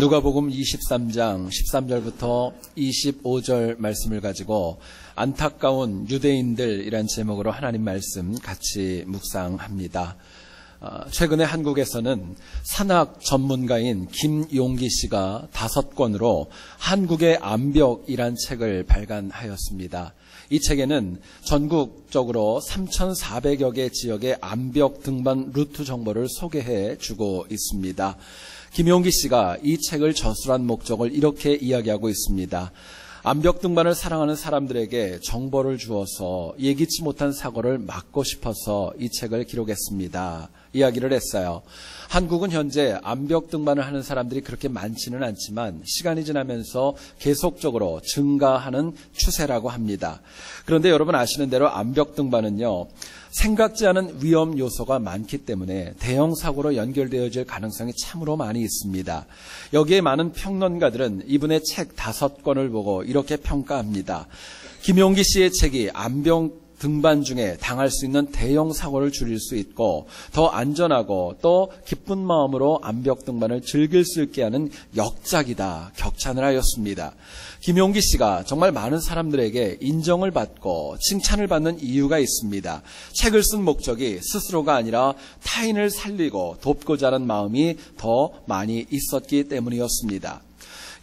누가복음 23장 13절부터 25절 말씀을 가지고 안타까운 유대인들이란 제목으로 하나님 말씀 같이 묵상합니다. 최근에 한국에서는 산학 전문가인 김용기 씨가 5권으로 한국의 암벽이란 책을 발간하였습니다. 이 책에는 전국적으로 3,400여 개 지역의 암벽 등반 루트 정보를 소개해 주고 있습니다. 김용기 씨가 이 책을 저술한 목적을 이렇게 이야기하고 있습니다. 암벽 등반을 사랑하는 사람들에게 정보를 주어서 예기치 못한 사고를 막고 싶어서 이 책을 기록했습니다. 이야기를 했어요. 한국은 현재 암벽 등반을 하는 사람들이 그렇게 많지는 않지만 시간이 지나면서 계속적으로 증가하는 추세라고 합니다. 그런데 여러분 아시는 대로 암벽 등반은요, 생각지 않은 위험 요소가 많기 때문에 대형 사고로 연결되어질 가능성이 참으로 많이 있습니다. 여기에 많은 평론가들은 이분의 책 5권을 보고 이렇게 평가합니다. 김용기 씨의 책이 암벽 등반 중에 당할 수 있는 대형 사고를 줄일 수 있고 더 안전하고 또 기쁜 마음으로 암벽 등반을 즐길 수 있게 하는 역작이다, 격찬을 하였습니다. 김용기 씨가 정말 많은 사람들에게 인정을 받고 칭찬을 받는 이유가 있습니다. 책을 쓴 목적이 스스로가 아니라 타인을 살리고 돕고자 하는 마음이 더 많이 있었기 때문이었습니다.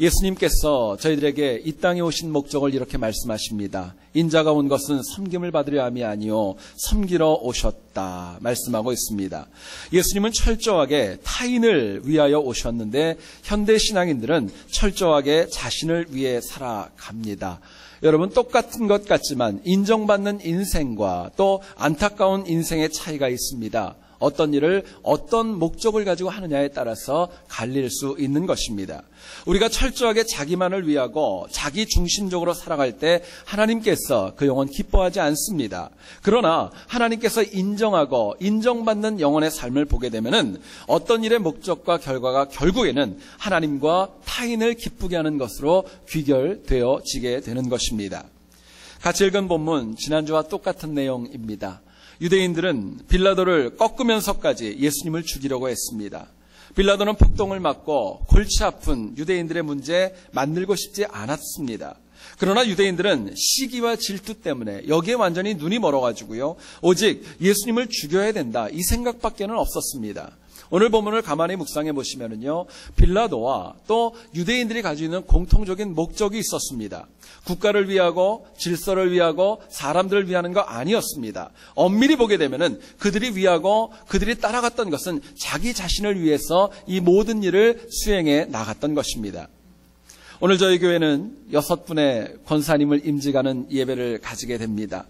예수님께서 저희들에게 이 땅에 오신 목적을 이렇게 말씀하십니다. 인자가 온 것은 섬김을 받으려 함이 아니요 섬기러 오셨다 말씀하고 있습니다. 예수님은 철저하게 타인을 위하여 오셨는데 현대 신앙인들은 철저하게 자신을 위해 살아갑니다. 여러분, 똑같은 것 같지만 인정받는 인생과 또 안타까운 인생의 차이가 있습니다. 어떤 일을 어떤 목적을 가지고 하느냐에 따라서 갈릴 수 있는 것입니다. 우리가 철저하게 자기만을 위하고 자기 중심적으로 살아갈 때 하나님께서 그 영혼 기뻐하지 않습니다. 그러나 하나님께서 인정하고 인정받는 영혼의 삶을 보게 되면은 어떤 일의 목적과 결과가 결국에는 하나님과 타인을 기쁘게 하는 것으로 귀결되어지게 되는 것입니다. 같이 읽은 본문 지난주와 똑같은 내용입니다. 유대인들은 빌라도를 꺾으면서까지 예수님을 죽이려고 했습니다. 빌라도는 폭동을 막고 골치 아픈 유대인들의 문제 만들고 싶지 않았습니다. 그러나 유대인들은 시기와 질투 때문에 여기에 완전히 눈이 멀어가지고요, 오직 예수님을 죽여야 된다, 이 생각밖에는 없었습니다. 오늘 본문을 가만히 묵상해 보시면은요, 빌라도와 또 유대인들이 가지고 있는 공통적인 목적이 있었습니다. 국가를 위하고 질서를 위하고 사람들을 위하는 거 아니었습니다. 엄밀히 보게 되면은 그들이 위하고 그들이 따라갔던 것은 자기 자신을 위해서 이 모든 일을 수행해 나갔던 것입니다. 오늘 저희 교회는 6분의 권사님을 임직하는 예배를 가지게 됩니다.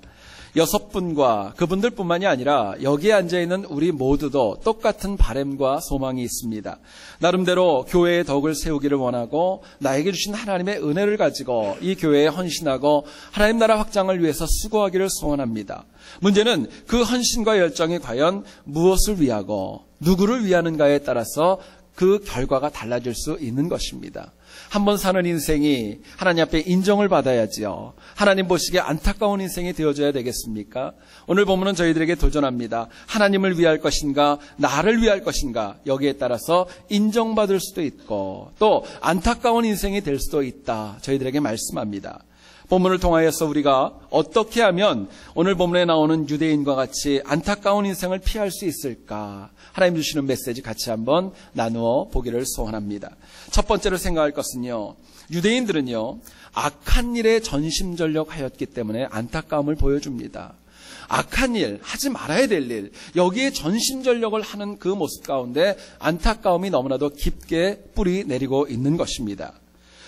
6분과 그분들뿐만이 아니라 여기에 앉아있는 우리 모두도 똑같은 바람과 소망이 있습니다. 나름대로 교회의 덕을 세우기를 원하고 나에게 주신 하나님의 은혜를 가지고 이 교회에 헌신하고 하나님 나라 확장을 위해서 수고하기를 소원합니다. 문제는 그 헌신과 열정이 과연 무엇을 위하고 누구를 위하는가에 따라서 그 결과가 달라질 수 있는 것입니다. 한번 사는 인생이 하나님 앞에 인정을 받아야지요. 하나님 보시기에 안타까운 인생이 되어줘야 되겠습니까? 오늘 본문은 저희들에게 도전합니다. 하나님을 위할 것인가, 나를 위할 것인가, 여기에 따라서 인정받을 수도 있고 또 안타까운 인생이 될 수도 있다, 저희들에게 말씀합니다. 본문을 통하여서 우리가 어떻게 하면 오늘 본문에 나오는 유대인과 같이 안타까운 인생을 피할 수 있을까, 하나님 주시는 메시지 같이 한번 나누어 보기를 소원합니다. 첫 번째로 생각할 것은요, 유대인들은요 악한 일에 전심전력하였기 때문에 안타까움을 보여줍니다. 악한 일, 하지 말아야 될 일, 여기에 전심전력을 하는 그 모습 가운데 안타까움이 너무나도 깊게 뿌리 내리고 있는 것입니다.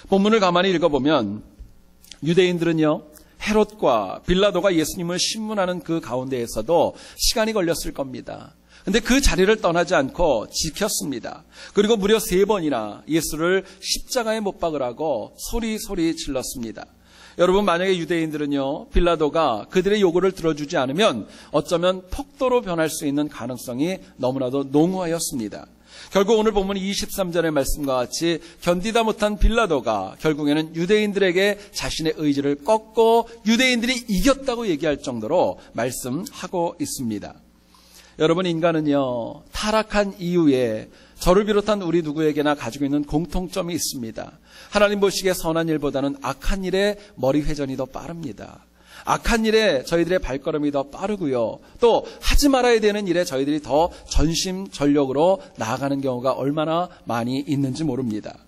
본문을 가만히 읽어보면 유대인들은요, 헤롯과 빌라도가 예수님을 신문하는 그 가운데에서도 시간이 걸렸을 겁니다. 근데 그 자리를 떠나지 않고 지켰습니다. 그리고 무려 3번이나 예수를 십자가에 못 박으라고 소리 질렀습니다. 여러분, 만약에 유대인들은요, 빌라도가 그들의 요구를 들어주지 않으면 어쩌면 폭도로 변할 수 있는 가능성이 너무나도 농후하였습니다. 결국 오늘 본문 23절의 말씀과 같이 견디다 못한 빌라도가 결국에는 유대인들에게 자신의 의지를 꺾고 유대인들이 이겼다고 얘기할 정도로 말씀하고 있습니다. 여러분, 인간은요 타락한 이후에 저를 비롯한 우리 누구에게나 가지고 있는 공통점이 있습니다. 하나님 보시기에 선한 일보다는 악한 일에 머리 회전이 더 빠릅니다. 악한 일에 저희들의 발걸음이 더 빠르고요. 또 하지 말아야 되는 일에 저희들이 더 전심전력으로 나아가는 경우가 얼마나 많이 있는지 모릅니다.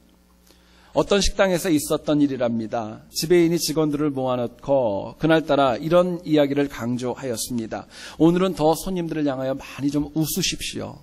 어떤 식당에서 있었던 일이랍니다. 지배인이 직원들을 모아놓고 그날따라 이런 이야기를 강조하였습니다. 오늘은 더 손님들을 향하여 많이 좀 웃으십시오.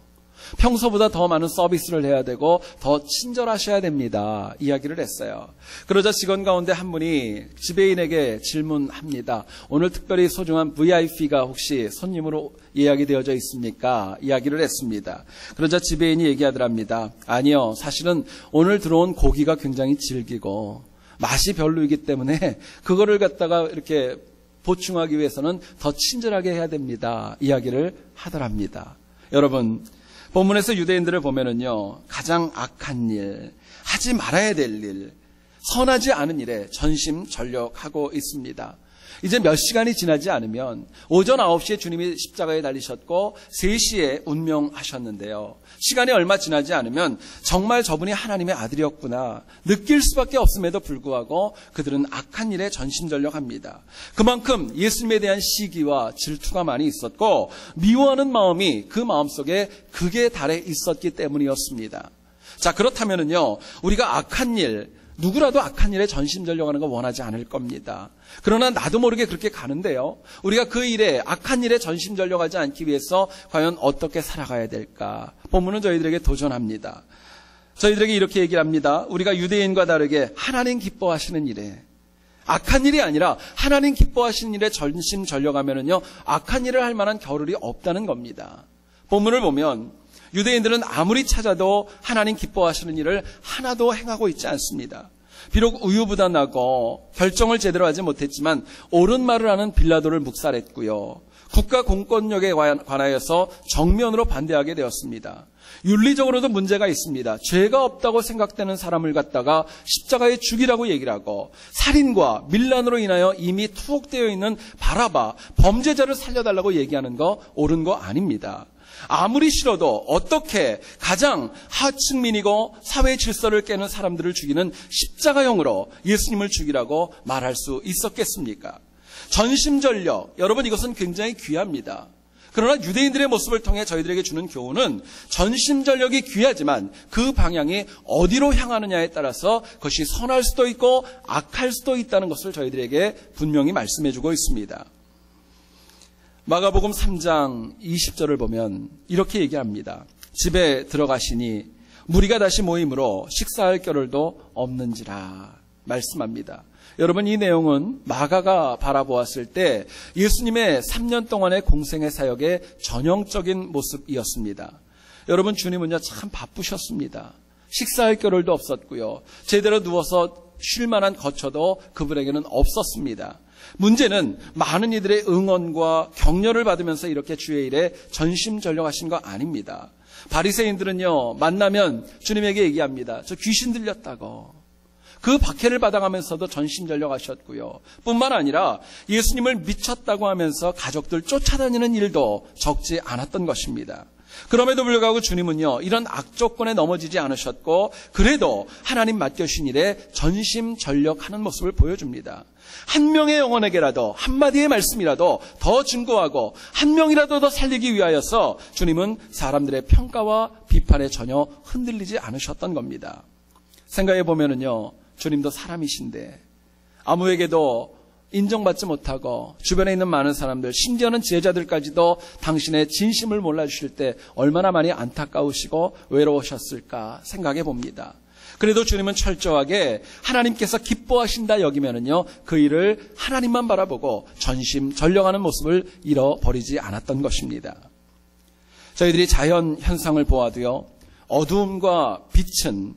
평소보다 더 많은 서비스를 해야 되고 더 친절하셔야 됩니다. 이야기를 했어요. 그러자 직원 가운데 한 분이 지배인에게 질문합니다. 오늘 특별히 소중한 VIP가 혹시 손님으로 예약이 되어져 있습니까? 이야기를 했습니다. 그러자 지배인이 얘기하더랍니다. 아니요. 사실은 오늘 들어온 고기가 굉장히 질기고 맛이 별로이기 때문에 그거를 갖다가 이렇게 보충하기 위해서는 더 친절하게 해야 됩니다. 이야기를 하더랍니다. 여러분, 본문에서 유대인들을 보면은요, 가장 악한 일, 하지 말아야 될 일, 선하지 않은 일에 전심전력하고 있습니다. 이제 몇 시간이 지나지 않으면 오전 9시에 주님이 십자가에 달리셨고 3시에 운명하셨는데요. 시간이 얼마 지나지 않으면 정말 저분이 하나님의 아들이었구나 느낄 수밖에 없음에도 불구하고 그들은 악한 일에 전심전력합니다. 그만큼 예수님에 대한 시기와 질투가 많이 있었고 미워하는 마음이 그 마음속에 극에 달해 있었기 때문이었습니다. 자, 그렇다면은요, 우리가 악한 일, 누구라도 악한 일에 전심전력하는 거 원하지 않을 겁니다. 그러나 나도 모르게 그렇게 가는데요. 우리가 그 일에, 악한 일에 전심전력하지 않기 위해서 과연 어떻게 살아가야 될까? 본문은 저희들에게 도전합니다. 저희들에게 이렇게 얘기를 합니다. 우리가 유대인과 다르게 하나님 기뻐하시는 일에, 악한 일이 아니라 하나님 기뻐하시는 일에 전심전력하면은요, 악한 일을 할 만한 겨를이 없다는 겁니다. 본문을 보면 유대인들은 아무리 찾아도 하나님 기뻐하시는 일을 하나도 행하고 있지 않습니다. 비록 우유부단하고 결정을 제대로 하지 못했지만 옳은 말을 하는 빌라도를 묵살했고요. 국가 공권력에 관하여서 정면으로 반대하게 되었습니다. 윤리적으로도 문제가 있습니다. 죄가 없다고 생각되는 사람을 갖다가 십자가에 죽이라고 얘기를 하고 살인과 밀란으로 인하여 이미 투옥되어 있는 바라바, 범죄자를 살려달라고 얘기하는 거 옳은 거 아닙니다. 아무리 싫어도 어떻게 가장 하층민이고 사회 질서를 깨는 사람들을 죽이는 십자가형으로 예수님을 죽이라고 말할 수 있었겠습니까? 전심전력, 여러분 이것은 굉장히 귀합니다. 그러나 유대인들의 모습을 통해 저희들에게 주는 교훈은 전심전력이 귀하지만 그 방향이 어디로 향하느냐에 따라서 그것이 선할 수도 있고 악할 수도 있다는 것을 저희들에게 분명히 말씀해주고 있습니다. 마가복음 3장 20절을 보면 이렇게 얘기합니다. 집에 들어가시니 무리가 다시 모임으로 식사할 겨를도 없는지라 말씀합니다. 여러분, 이 내용은 마가가 바라보았을 때 예수님의 3년 동안의 공생의 사역의 전형적인 모습이었습니다. 여러분, 주님은요 참 바쁘셨습니다. 식사할 겨를도 없었고요. 제대로 누워서 쉴 만한 거처도 그분에게는 없었습니다. 문제는 많은 이들의 응원과 격려를 받으면서 이렇게 주의 일에 전심전력하신 거 아닙니다. 바리새인들은요, 만나면 주님에게 얘기합니다. 저 귀신 들렸다고. 그 박해를 받아가면서도 전심전력하셨고요. 뿐만 아니라 예수님을 미쳤다고 하면서 가족들 쫓아다니는 일도 적지 않았던 것입니다. 그럼에도 불구하고 주님은요, 이런 악조건에 넘어지지 않으셨고 그래도 하나님 맡겨주신 일에 전심전력하는 모습을 보여줍니다. 한 명의 영혼에게라도 한마디의 말씀이라도 더 증거하고 한 명이라도 더 살리기 위하여서 주님은 사람들의 평가와 비판에 전혀 흔들리지 않으셨던 겁니다. 생각해 보면은요, 주님도 사람이신데 아무에게도 인정받지 못하고 주변에 있는 많은 사람들, 심지어는 제자들까지도 당신의 진심을 몰라주실 때 얼마나 많이 안타까우시고 외로우셨을까 생각해 봅니다. 그래도 주님은 철저하게 하나님께서 기뻐하신다 여기면은요, 그 일을 하나님만 바라보고 전심전력하는 모습을 잃어버리지 않았던 것입니다. 저희들이 자연 현상을 보아도요, 어두움과 빛은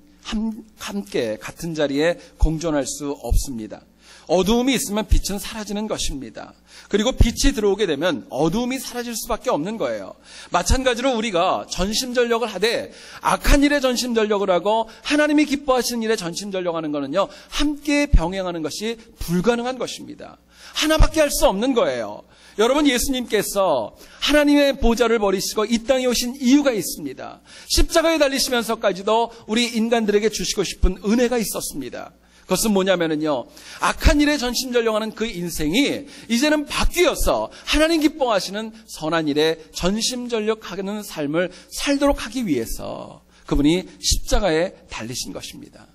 함께 같은 자리에 공존할 수 없습니다. 어두움이 있으면 빛은 사라지는 것입니다. 그리고 빛이 들어오게 되면 어두움이 사라질 수밖에 없는 거예요. 마찬가지로 우리가 전심전력을 하되 악한 일에 전심전력을 하고 하나님이 기뻐하시는 일에 전심전력하는 것은요, 함께 병행하는 것이 불가능한 것입니다. 하나밖에 할 수 없는 거예요. 여러분, 예수님께서 하나님의 보좌를 버리시고 이 땅에 오신 이유가 있습니다. 십자가에 달리시면서까지도 우리 인간들에게 주시고 싶은 은혜가 있었습니다. 그것은 뭐냐면요, 악한 일에 전심전력하는 그 인생이 이제는 바뀌어서 하나님 기뻐하시는 선한 일에 전심전력하는 삶을 살도록 하기 위해서 그분이 십자가에 달리신 것입니다.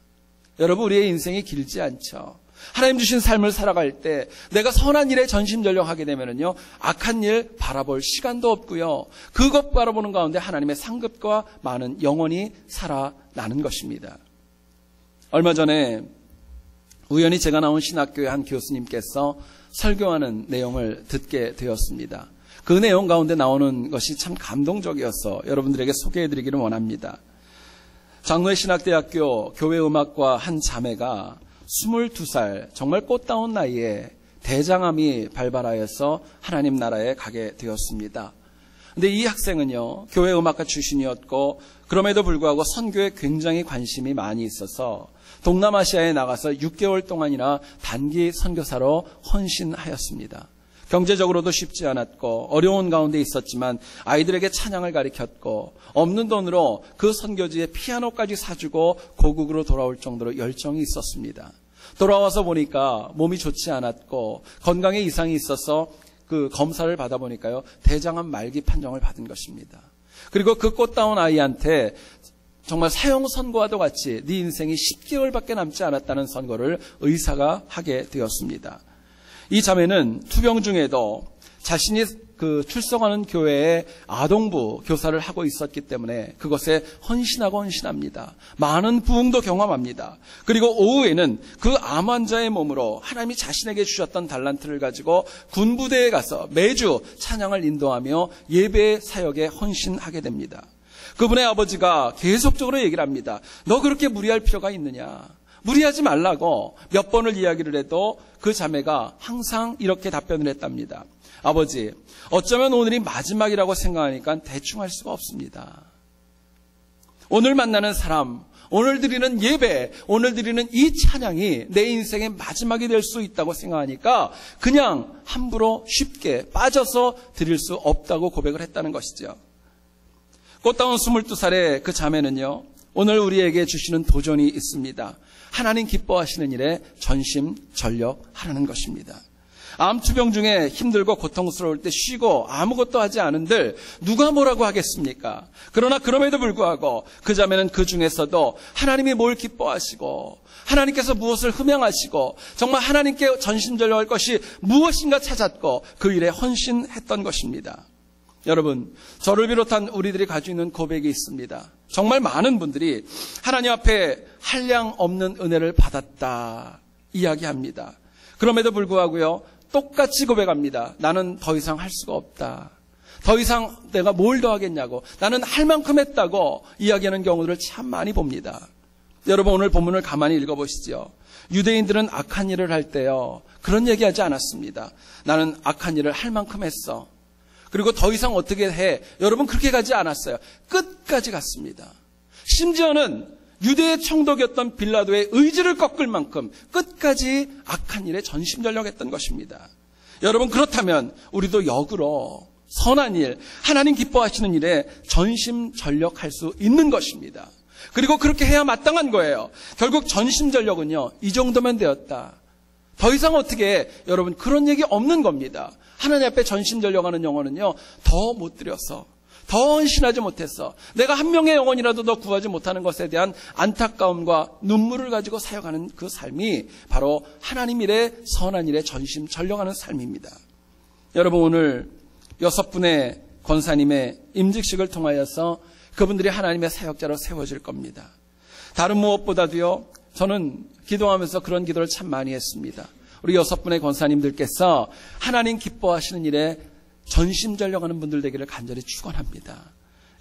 여러분, 우리의 인생이 길지 않죠. 하나님 주신 삶을 살아갈 때 내가 선한 일에 전심전력하게 되면요, 악한 일 바라볼 시간도 없고요, 그것 바라보는 가운데 하나님의 상급과 많은 영혼이 살아나는 것입니다. 얼마 전에 우연히 제가 나온 신학교의 한 교수님께서 설교하는 내용을 듣게 되었습니다. 그 내용 가운데 나오는 것이 참 감동적이어서 여러분들에게 소개해드리기를 원합니다. 장로의 신학대학교 교회음악과 한 자매가 22살, 정말 꽃다운 나이에 대장암이 발발하여서 하나님 나라에 가게 되었습니다. 근데 이 학생은요, 교회음악가 출신이었고 그럼에도 불구하고 선교에 굉장히 관심이 많이 있어서 동남아시아에 나가서 6개월 동안이나 단기 선교사로 헌신하였습니다. 경제적으로도 쉽지 않았고 어려운 가운데 있었지만 아이들에게 찬양을 가르쳤고 없는 돈으로 그 선교지에 피아노까지 사주고 고국으로 돌아올 정도로 열정이 있었습니다. 돌아와서 보니까 몸이 좋지 않았고 건강에 이상이 있어서 그 검사를 받아보니까요, 대장암 말기 판정을 받은 것입니다. 그리고 그 꽃다운 아이한테 정말 사형 선고와도 같이 네 인생이 10개월밖에 남지 않았다는 선고를 의사가 하게 되었습니다. 이 자매는 투병 중에도 자신이 그 출석하는 교회에 아동부 교사를 하고 있었기 때문에 그것에 헌신합니다. 많은 부흥도 경험합니다. 그리고 오후에는 그 암 환자의 몸으로 하나님이 자신에게 주셨던 달란트를 가지고 군부대에 가서 매주 찬양을 인도하며 예배 사역에 헌신하게 됩니다. 그분의 아버지가 계속적으로 얘기를 합니다. 너 그렇게 무리할 필요가 있느냐? 무리하지 말라고 몇 번을 이야기를 해도 그 자매가 항상 이렇게 답변을 했답니다. 아버지, 어쩌면 오늘이 마지막이라고 생각하니까 대충 할 수가 없습니다. 오늘 만나는 사람, 오늘 드리는 예배, 오늘 드리는 이 찬양이 내 인생의 마지막이 될 수 있다고 생각하니까 그냥 함부로 쉽게 빠져서 드릴 수 없다고 고백을 했다는 것이죠. 꽃다운 22살의 그 자매는요, 오늘 우리에게 주시는 도전이 있습니다. 하나님 기뻐하시는 일에 전심전력하라는 것입니다. 암투병 중에 힘들고 고통스러울 때 쉬고 아무것도 하지 않은들 누가 뭐라고 하겠습니까? 그러나 그럼에도 불구하고 그 자매는 그 중에서도 하나님이 뭘 기뻐하시고 하나님께서 무엇을 흠양하시고 정말 하나님께 전심전력할 것이 무엇인가 찾았고 그 일에 헌신했던 것입니다. 여러분, 저를 비롯한 우리들이 가지고 있는 고백이 있습니다. 정말 많은 분들이 하나님 앞에 한량 없는 은혜를 받았다 이야기합니다. 그럼에도 불구하고요, 똑같이 고백합니다. 나는 더 이상 할 수가 없다. 더 이상 내가 뭘 더 하겠냐고, 나는 할 만큼 했다고 이야기하는 경우들을 참 많이 봅니다. 여러분, 오늘 본문을 가만히 읽어보시죠. 유대인들은 악한 일을 할 때요, 그런 얘기하지 않았습니다. 나는 악한 일을 할 만큼 했어. 그리고 더 이상 어떻게 해? 여러분, 그렇게 가지 않았어요. 끝까지 갔습니다. 심지어는 유대의 총독이었던 빌라도의 의지를 꺾을 만큼 끝까지 악한 일에 전심전력했던 것입니다. 여러분, 그렇다면 우리도 역으로 선한 일, 하나님 기뻐하시는 일에 전심전력할 수 있는 것입니다. 그리고 그렇게 해야 마땅한 거예요. 결국 전심전력은요, 이 정도면 되었다. 더 이상 어떻게 해? 여러분, 그런 얘기 없는 겁니다. 하나님 앞에 전심전력하는 영혼은요, 더 못 드려서, 더 헌신하지 못해서 내가 한 명의 영혼이라도 더 구하지 못하는 것에 대한 안타까움과 눈물을 가지고 사역하는 그 삶이 바로 하나님 일에, 선한 일에 전심전력하는 삶입니다. 여러분, 오늘 6분의 권사님의 임직식을 통하여서 그분들이 하나님의 사역자로 세워질 겁니다. 다른 무엇보다도요, 저는 기도하면서 그런 기도를 참 많이 했습니다. 우리 6분의 권사님들께서 하나님 기뻐하시는 일에 전심전력하는 분들 되기를 간절히 축원합니다.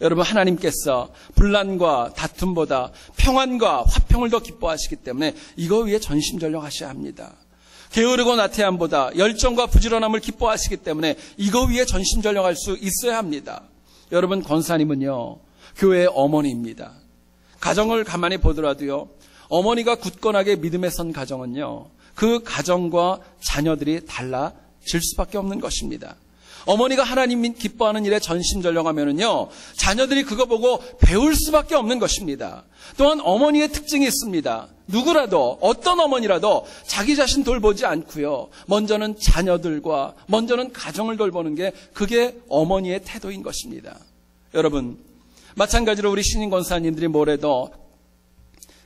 여러분, 하나님께서 분란과 다툼보다 평안과 화평을 더 기뻐하시기 때문에 이거 위해 전심전력하셔야 합니다. 게으르고 나태함보다 열정과 부지런함을 기뻐하시기 때문에 이거 위에 전심전력할 수 있어야 합니다. 여러분, 권사님은요, 교회의 어머니입니다. 가정을 가만히 보더라도요, 어머니가 굳건하게 믿음에 선 가정은요, 그 가정과 자녀들이 달라질 수밖에 없는 것입니다. 어머니가 하나님 기뻐하는 일에 전심전력하면은요, 자녀들이 그거 보고 배울 수밖에 없는 것입니다. 또한 어머니의 특징이 있습니다. 누구라도, 어떤 어머니라도 자기 자신 돌보지 않고요, 먼저는 자녀들과, 먼저는 가정을 돌보는 게 그게 어머니의 태도인 것입니다. 여러분, 마찬가지로 우리 신임 권사님들이 뭐래도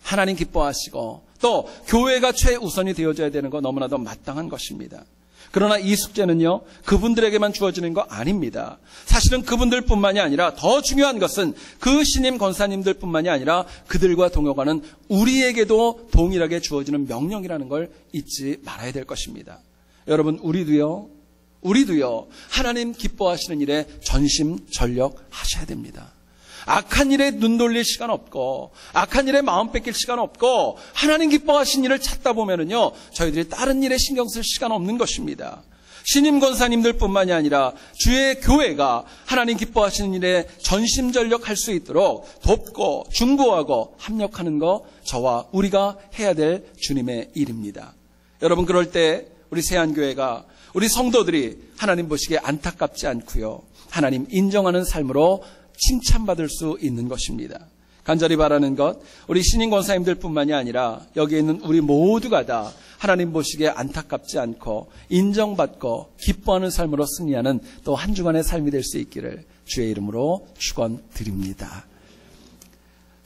하나님 기뻐하시고 또 교회가 최우선이 되어져야 되는 거 너무나도 마땅한 것입니다. 그러나 이 숙제는요, 그분들에게만 주어지는 거 아닙니다. 사실은 그분들뿐만이 아니라 더 중요한 것은 그 신임 권사님들뿐만이 아니라 그들과 동역하는 우리에게도 동일하게 주어지는 명령이라는 걸 잊지 말아야 될 것입니다. 여러분, 우리도요 하나님 기뻐하시는 일에 전심전력하셔야 됩니다. 악한 일에 눈 돌릴 시간 없고, 악한 일에 마음 뺏길 시간 없고, 하나님 기뻐하신 일을 찾다 보면은요, 저희들이 다른 일에 신경 쓸 시간 없는 것입니다. 신임 권사님들 뿐만이 아니라 주의 교회가 하나님 기뻐하시는 일에 전심전력할 수 있도록 돕고 중보하고 합력하는 거, 저와 우리가 해야 될 주님의 일입니다. 여러분, 그럴 때 우리 세안교회가, 우리 성도들이 하나님 보시기에 안타깝지 않고요, 하나님 인정하는 삶으로 칭찬받을 수 있는 것입니다. 간절히 바라는 것, 우리 신임 권사님들 뿐만이 아니라 여기에 있는 우리 모두가 다 하나님 보시기에 안타깝지 않고 인정받고 기뻐하는 삶으로 승리하는 또 한 주간의 삶이 될 수 있기를 주의 이름으로 축원드립니다.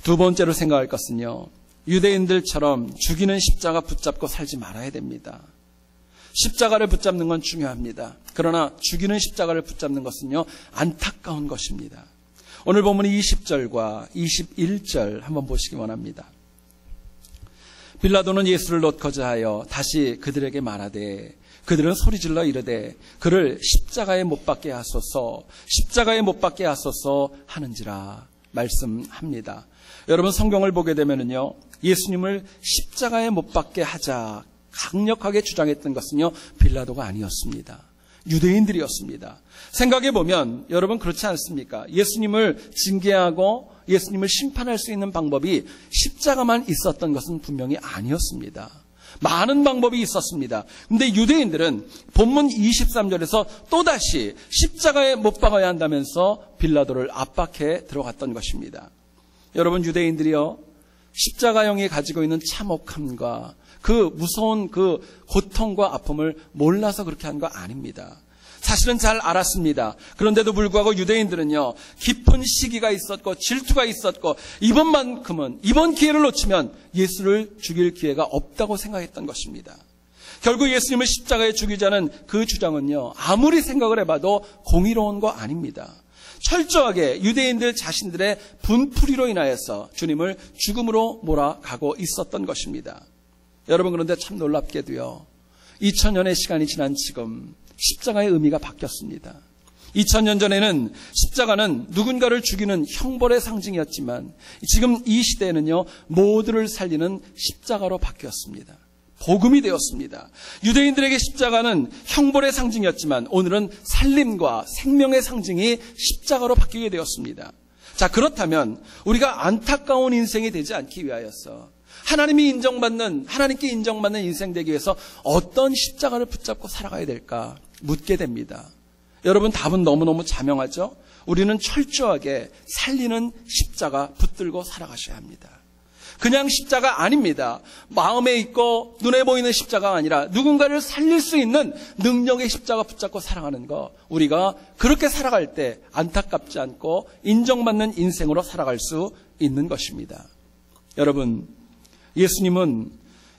두 번째로 생각할 것은요, 유대인들처럼 죽이는 십자가 붙잡고 살지 말아야 됩니다. 십자가를 붙잡는 건 중요합니다. 그러나 죽이는 십자가를 붙잡는 것은요, 안타까운 것입니다. 오늘 본문 20절과 21절 한번 보시기 원합니다. 빌라도는 예수를 놓고자 하여 다시 그들에게 말하되, 그들은 소리질러 이르되 그를 십자가에 못 박게 하소서, 십자가에 못 박게 하소서 하는지라 말씀합니다. 여러분, 성경을 보게 되면은요, 예수님을 십자가에 못 박게 하자 강력하게 주장했던 것은요, 빌라도가 아니었습니다. 유대인들이었습니다. 생각해보면 여러분, 그렇지 않습니까? 예수님을 징계하고 예수님을 심판할 수 있는 방법이 십자가만 있었던 것은 분명히 아니었습니다. 많은 방법이 있었습니다. 근데 유대인들은 본문 23절에서 또다시 십자가에 못 박아야 한다면서 빌라도를 압박해 들어갔던 것입니다. 여러분, 유대인들이요, 십자가형이 가지고 있는 참혹함과 그 무서운 그 고통과 아픔을 몰라서 그렇게 한 거 아닙니다. 사실은 잘 알았습니다. 그런데도 불구하고 유대인들은요, 깊은 시기가 있었고 질투가 있었고 이번 기회를 놓치면 예수를 죽일 기회가 없다고 생각했던 것입니다. 결국 예수님을 십자가에 죽이자는 그 주장은요, 아무리 생각을 해봐도 공의로운 거 아닙니다. 철저하게 유대인들 자신들의 분풀이로 인하여서 주님을 죽음으로 몰아가고 있었던 것입니다. 여러분, 그런데 참 놀랍게도요, 2000년의 시간이 지난 지금 십자가의 의미가 바뀌었습니다. 2000년 전에는 십자가는 누군가를 죽이는 형벌의 상징이었지만 지금 이 시대에는요, 모두를 살리는 십자가로 바뀌었습니다. 복음이 되었습니다. 유대인들에게 십자가는 형벌의 상징이었지만 오늘은 살림과 생명의 상징이 십자가로 바뀌게 되었습니다. 자, 그렇다면 우리가 안타까운 인생이 되지 않기 위하여서 하나님께 인정받는 인생 되기 위해서 어떤 십자가를 붙잡고 살아가야 될까 묻게 됩니다. 여러분, 답은 너무너무 자명하죠? 우리는 철저하게 살리는 십자가 붙들고 살아가셔야 합니다. 그냥 십자가 아닙니다. 마음에 있고 눈에 보이는 십자가가 아니라 누군가를 살릴 수 있는 능력의 십자가 붙잡고 살아가는 거, 우리가 그렇게 살아갈 때 안타깝지 않고 인정받는 인생으로 살아갈 수 있는 것입니다. 여러분, 예수님은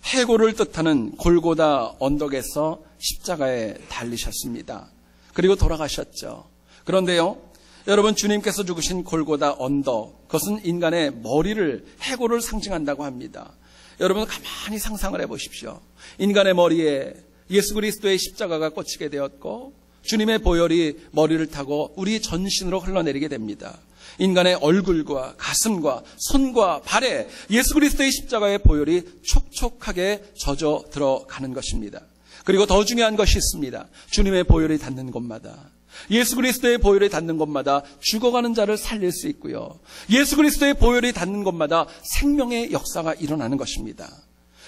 해골을 뜻하는 골고다 언덕에서 십자가에 달리셨습니다. 그리고 돌아가셨죠. 그런데요, 여러분, 주님께서 죽으신 골고다 언덕, 그것은 인간의 머리를, 해골을 상징한다고 합니다. 여러분, 가만히 상상을 해보십시오. 인간의 머리에 예수 그리스도의 십자가가 꽂히게 되었고 주님의 보혈이 머리를 타고 우리 전신으로 흘러내리게 됩니다. 인간의 얼굴과 가슴과 손과 발에 예수 그리스도의 십자가의 보혈이 촉촉하게 젖어 들어가는 것입니다. 그리고 더 중요한 것이 있습니다. 주님의 보혈이 닿는 곳마다, 예수 그리스도의 보혈이 닿는 곳마다 죽어가는 자를 살릴 수 있고요. 예수 그리스도의 보혈이 닿는 곳마다 생명의 역사가 일어나는 것입니다.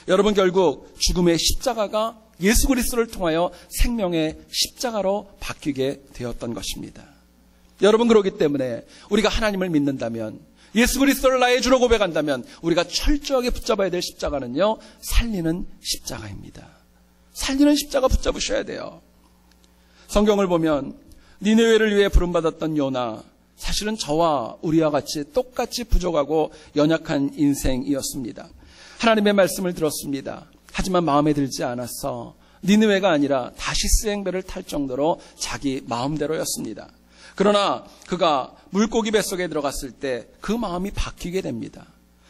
여러분, 결국 죽음의 십자가가 예수 그리스도를 통하여 생명의 십자가로 바뀌게 되었던 것입니다. 여러분, 그렇기 때문에 우리가 하나님을 믿는다면, 예수 그리스도를 나의 주로 고백한다면 우리가 철저하게 붙잡아야 될 십자가는요, 살리는 십자가입니다. 살리는 십자가 붙잡으셔야 돼요. 성경을 보면 니느웨를 위해 부름받았던 요나, 사실은 저와 우리와 같이 똑같이 부족하고 연약한 인생이었습니다. 하나님의 말씀을 들었습니다. 하지만 마음에 들지 않아서 니느웨가 아니라 다시스 행배를 탈 정도로 자기 마음대로였습니다. 그러나 그가 물고기 뱃속에 들어갔을 때 그 마음이 바뀌게 됩니다.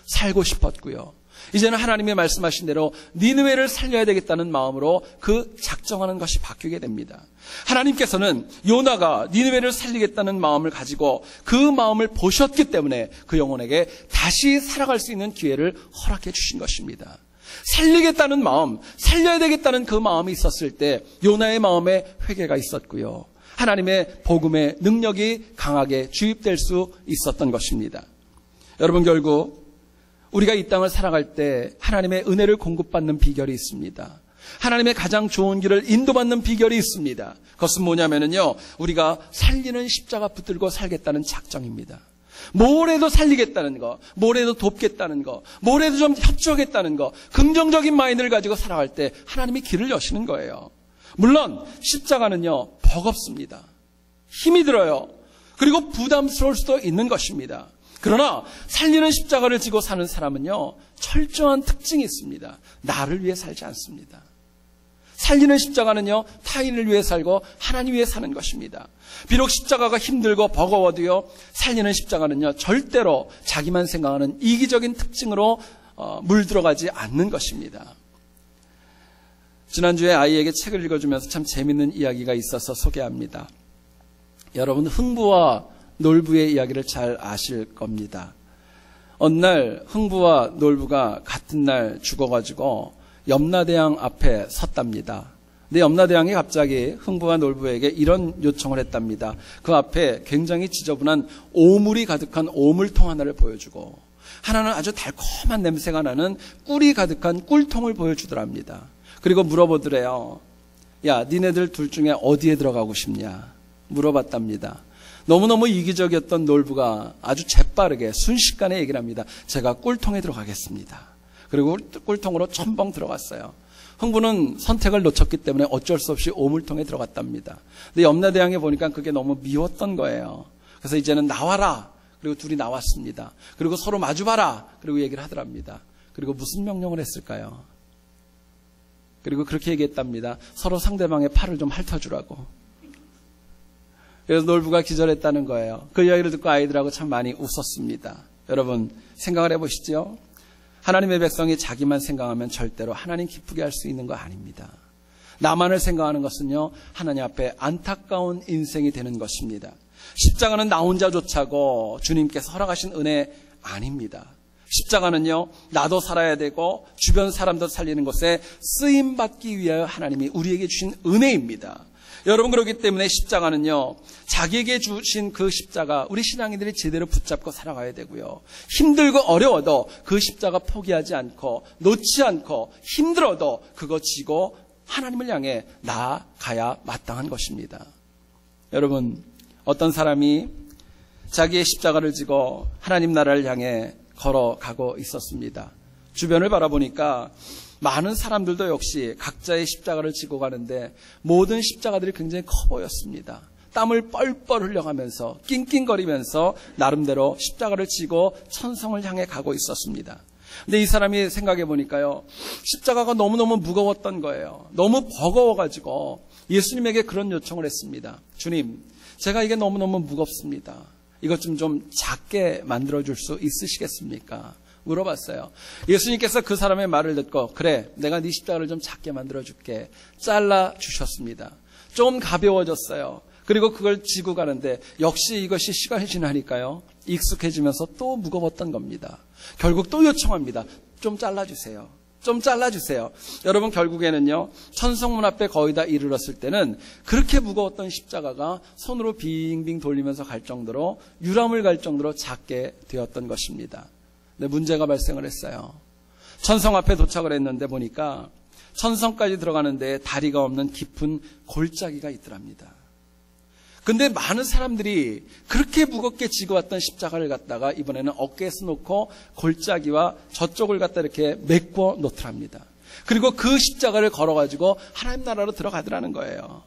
살고 싶었고요. 이제는 하나님의 말씀하신 대로 니느웨를 살려야 되겠다는 마음으로 그 작정하는 것이 바뀌게 됩니다. 하나님께서는 요나가 니느웨를 살리겠다는 마음을 가지고 그 마음을 보셨기 때문에 그 영혼에게 다시 살아갈 수 있는 기회를 허락해 주신 것입니다. 살리겠다는 마음, 살려야 되겠다는 그 마음이 있었을 때 요나의 마음에 회개가 있었고요. 하나님의 복음의 능력이 강하게 주입될 수 있었던 것입니다. 여러분, 결국 우리가 이 땅을 살아갈 때 하나님의 은혜를 공급받는 비결이 있습니다. 하나님의 가장 좋은 길을 인도받는 비결이 있습니다. 그것은 뭐냐면요, 우리가 살리는 십자가 붙들고 살겠다는 작정입니다. 뭐래도 살리겠다는 거, 뭐래도 돕겠다는 거, 뭐래도 좀 협조하겠다는 거, 긍정적인 마인드를 가지고 살아갈 때 하나님이 길을 여시는 거예요. 물론 십자가는요, 버겁습니다. 힘이 들어요. 그리고 부담스러울 수도 있는 것입니다. 그러나 살리는 십자가를 지고 사는 사람은요, 철저한 특징이 있습니다. 나를 위해 살지 않습니다. 살리는 십자가는요, 타인을 위해 살고 하나님 위해 사는 것입니다. 비록 십자가가 힘들고 버거워도요, 살리는 십자가는요, 절대로 자기만 생각하는 이기적인 특징으로 물들어가지 않는 것입니다. 지난주에 아이에게 책을 읽어주면서 참 재밌는 이야기가 있어서 소개합니다. 여러분, 흥부와 놀부의 이야기를 잘 아실 겁니다. 어느 날 흥부와 놀부가 같은 날 죽어가지고 염라대왕 앞에 섰답니다. 근데 염라대왕이 갑자기 흥부와 놀부에게 이런 요청을 했답니다. 그 앞에 굉장히 지저분한 오물이 가득한 오물통 하나를 보여주고, 하나는 아주 달콤한 냄새가 나는 꿀이 가득한 꿀통을 보여주더랍니다. 그리고 물어보더래요. 야, 니네들 둘 중에 어디에 들어가고 싶냐? 물어봤답니다. 너무너무 이기적이었던 놀부가 아주 재빠르게 순식간에 얘기를 합니다. 제가 꿀통에 들어가겠습니다. 그리고 꿀통으로 첨벙 들어갔어요. 흥부는 선택을 놓쳤기 때문에 어쩔 수 없이 오물통에 들어갔답니다. 근데 염라대왕이 보니까 그게 너무 미웠던 거예요. 그래서 이제는 나와라. 그리고 둘이 나왔습니다. 그리고 서로 마주봐라. 그리고 얘기를 하더랍니다. 그리고 무슨 명령을 했을까요? 그리고 그렇게 얘기했답니다. 서로 상대방의 팔을 좀 핥아주라고. 그래서 놀부가 기절했다는 거예요. 그 이야기를 듣고 아이들하고 참 많이 웃었습니다. 여러분, 생각을 해보시죠. 하나님의 백성이 자기만 생각하면 절대로 하나님 기쁘게 할 수 있는 거 아닙니다. 나만을 생각하는 것은요, 하나님 앞에 안타까운 인생이 되는 것입니다. 십자가는 나 혼자조차고 주님께서 허락하신 은혜 아닙니다. 십자가는요, 나도 살아야 되고 주변 사람도 살리는 것에 쓰임받기 위하여 하나님이 우리에게 주신 은혜입니다. 여러분, 그렇기 때문에 십자가는요, 자기에게 주신 그 십자가, 우리 신앙인들이 제대로 붙잡고 살아가야 되고요. 힘들고 어려워도 그 십자가 포기하지 않고 놓지 않고 힘들어도 그거 지고 하나님을 향해 나아가야 마땅한 것입니다. 여러분, 어떤 사람이 자기의 십자가를 지고 하나님 나라를 향해 걸어가고 있었습니다. 주변을 바라보니까 많은 사람들도 역시 각자의 십자가를 지고 가는데 모든 십자가들이 굉장히 커 보였습니다. 땀을 뻘뻘 흘려가면서 낑낑거리면서 나름대로 십자가를 지고 천성을 향해 가고 있었습니다. 근데 이 사람이 생각해 보니까요, 십자가가 너무너무 무거웠던 거예요. 너무 버거워가지고 예수님에게 그런 요청을 했습니다. 주님, 제가 이게 너무너무 무겁습니다. 이것 좀 작게 만들어줄 수 있으시겠습니까? 물어봤어요. 예수님께서 그 사람의 말을 듣고, 그래, 내가 네 십자가를 좀 작게 만들어줄게. 잘라주셨습니다. 좀 가벼워졌어요. 그리고 그걸 지고 가는데 역시 이것이 시간이 지나니까요, 익숙해지면서 또 무거웠던 겁니다. 결국 또 요청합니다. 좀 잘라주세요. 좀 잘라주세요. 여러분 결국에는요, 천성문 앞에 거의 다 이르렀을 때는 그렇게 무거웠던 십자가가 손으로 빙빙 돌리면서 갈 정도로 유람을 갈 정도로 작게 되었던 것입니다. 근데 문제가 발생을 했어요. 천성 앞에 도착을 했는데 보니까 천성까지 들어가는데 다리가 없는 깊은 골짜기가 있더랍니다. 근데 많은 사람들이 그렇게 무겁게 지고 왔던 십자가를 갖다가 이번에는 어깨에서 놓고 골짜기와 저쪽을 갖다 이렇게 메꿔 놓더랍니다. 그리고 그 십자가를 걸어가지고 하나님 나라로 들어가더라는 거예요.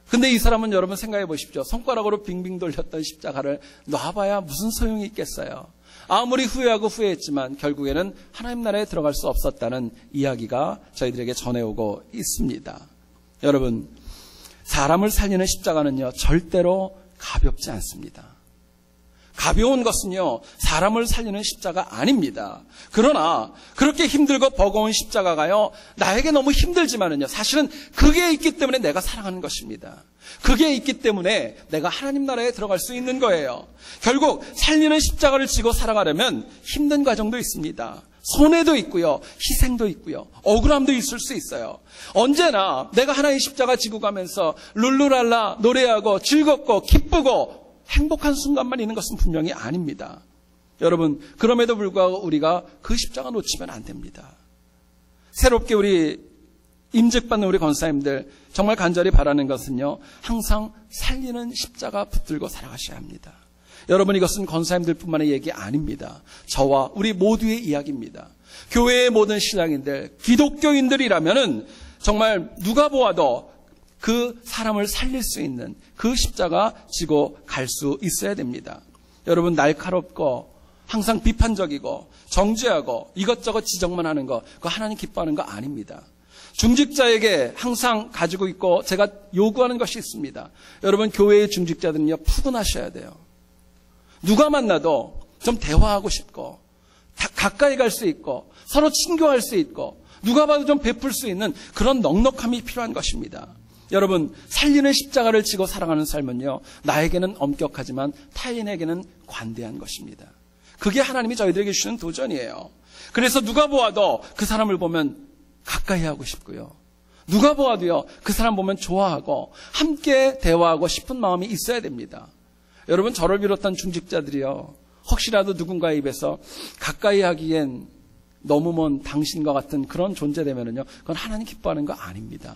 근데 이 사람은 여러분 생각해 보십시오. 손가락으로 빙빙 돌렸던 십자가를 놔봐야 무슨 소용이 있겠어요. 아무리 후회하고 후회했지만 결국에는 하나님 나라에 들어갈 수 없었다는 이야기가 저희들에게 전해오고 있습니다. 여러분, 사람을 살리는 십자가는요, 절대로 가볍지 않습니다. 가벼운 것은요, 사람을 살리는 십자가 아닙니다. 그러나 그렇게 힘들고 버거운 십자가가요, 나에게 너무 힘들지만은요, 사실은 그게 있기 때문에 내가 사랑하는 것입니다. 그게 있기 때문에 내가 하나님 나라에 들어갈 수 있는 거예요. 결국 살리는 십자가를 지고 살아가려면 힘든 과정도 있습니다. 손해도 있고요, 희생도 있고요, 억울함도 있을 수 있어요. 언제나 내가 하나의 십자가 지고 가면서 룰루랄라 노래하고 즐겁고 기쁘고 행복한 순간만 있는 것은 분명히 아닙니다. 여러분, 그럼에도 불구하고 우리가 그 십자가 놓치면 안 됩니다. 새롭게 우리 임직받는 우리 권사님들 정말 간절히 바라는 것은요, 항상 살리는 십자가 붙들고 살아가셔야 합니다. 여러분, 이것은 권사님들뿐만의 얘기 아닙니다. 저와 우리 모두의 이야기입니다. 교회의 모든 신앙인들, 기독교인들이라면은 정말 누가 보아도 그 사람을 살릴 수 있는 그 십자가 지고 갈 수 있어야 됩니다. 여러분, 날카롭고 항상 비판적이고 정죄하고 이것저것 지적만 하는 거, 그거 하나님 기뻐하는 거 아닙니다. 중직자에게 항상 가지고 있고 제가 요구하는 것이 있습니다. 여러분, 교회의 중직자들은요, 푸근하셔야 돼요. 누가 만나도 좀 대화하고 싶고 가까이 갈 수 있고 서로 친교할 수 있고 누가 봐도 좀 베풀 수 있는 그런 넉넉함이 필요한 것입니다. 여러분, 살리는 십자가를 지고 살아가는 삶은요, 나에게는 엄격하지만 타인에게는 관대한 것입니다. 그게 하나님이 저희들에게 주시는 도전이에요. 그래서 누가 보아도 그 사람을 보면 가까이 하고 싶고요, 누가 보아도요, 그 사람 보면 좋아하고 함께 대화하고 싶은 마음이 있어야 됩니다. 여러분, 저를 비롯한 중직자들이요, 혹시라도 누군가의 입에서 가까이 하기엔 너무 먼 당신과 같은 그런 존재되면은요, 그건 하나님 기뻐하는 거 아닙니다.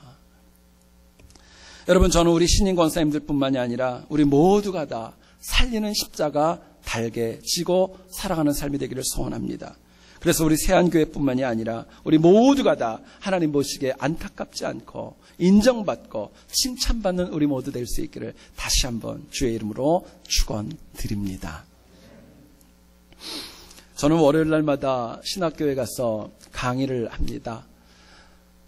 여러분, 저는 우리 신임 권사님들뿐만이 아니라 우리 모두가 다 살리는 십자가 달게 지고 살아가는 삶이 되기를 소원합니다. 그래서 우리 세안교회뿐만이 아니라 우리 모두가 다 하나님 보시기에 안타깝지 않고 인정받고 칭찬받는 우리 모두 될 수 있기를 다시 한번 주의 이름으로 축원드립니다. 저는 월요일 날마다 신학교에 가서 강의를 합니다.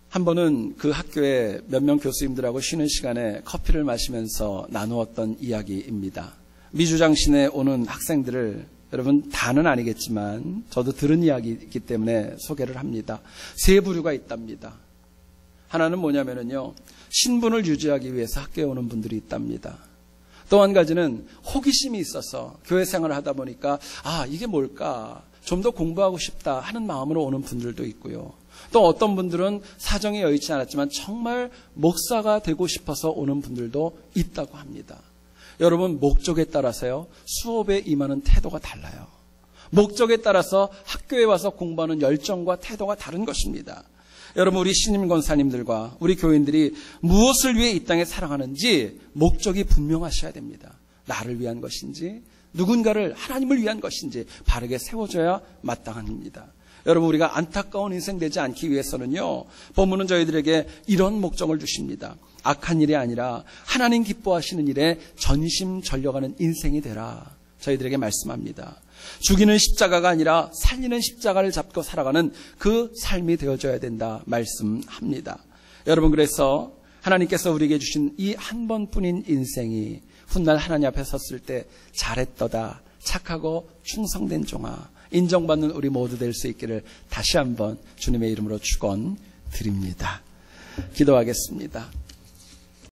한 번은 그 학교에 몇 명 교수님들하고 쉬는 시간에 커피를 마시면서 나누었던 이야기입니다. 미주장신에 오는 학생들을 여러분 다는 아니겠지만 저도 들은 이야기이기 때문에 소개를 합니다. 세 부류가 있답니다. 하나는 뭐냐면요, 신분을 유지하기 위해서 학교에 오는 분들이 있답니다. 또 한 가지는 호기심이 있어서 교회 생활을 하다 보니까 이게 뭘까, 좀 더 공부하고 싶다 하는 마음으로 오는 분들도 있고요. 또 어떤 분들은 사정이 여의치 않았지만 정말 목사가 되고 싶어서 오는 분들도 있다고 합니다. 여러분, 목적에 따라서요, 수업에 임하는 태도가 달라요. 목적에 따라서 학교에 와서 공부하는 열정과 태도가 다른 것입니다. 여러분, 우리 신임 권사님들과 우리 교인들이 무엇을 위해 이 땅에 살아가는지 목적이 분명하셔야 됩니다. 나를 위한 것인지 누군가를 하나님을 위한 것인지 바르게 세워줘야 마땅합니다. 여러분, 우리가 안타까운 인생 되지 않기 위해서는요, 본문은 저희들에게 이런 목적을 주십니다. 악한 일이 아니라 하나님 기뻐하시는 일에 전심전력하는 인생이 되라, 저희들에게 말씀합니다. 죽이는 십자가가 아니라 살리는 십자가를 잡고 살아가는 그 삶이 되어져야 된다 말씀합니다. 여러분, 그래서 하나님께서 우리에게 주신 이 한 번뿐인 인생이 훗날 하나님 앞에 섰을 때 잘했도다, 착하고 충성된 종아, 인정받는 우리 모두 될 수 있기를 다시 한번 주님의 이름으로 축원드립니다. 기도하겠습니다.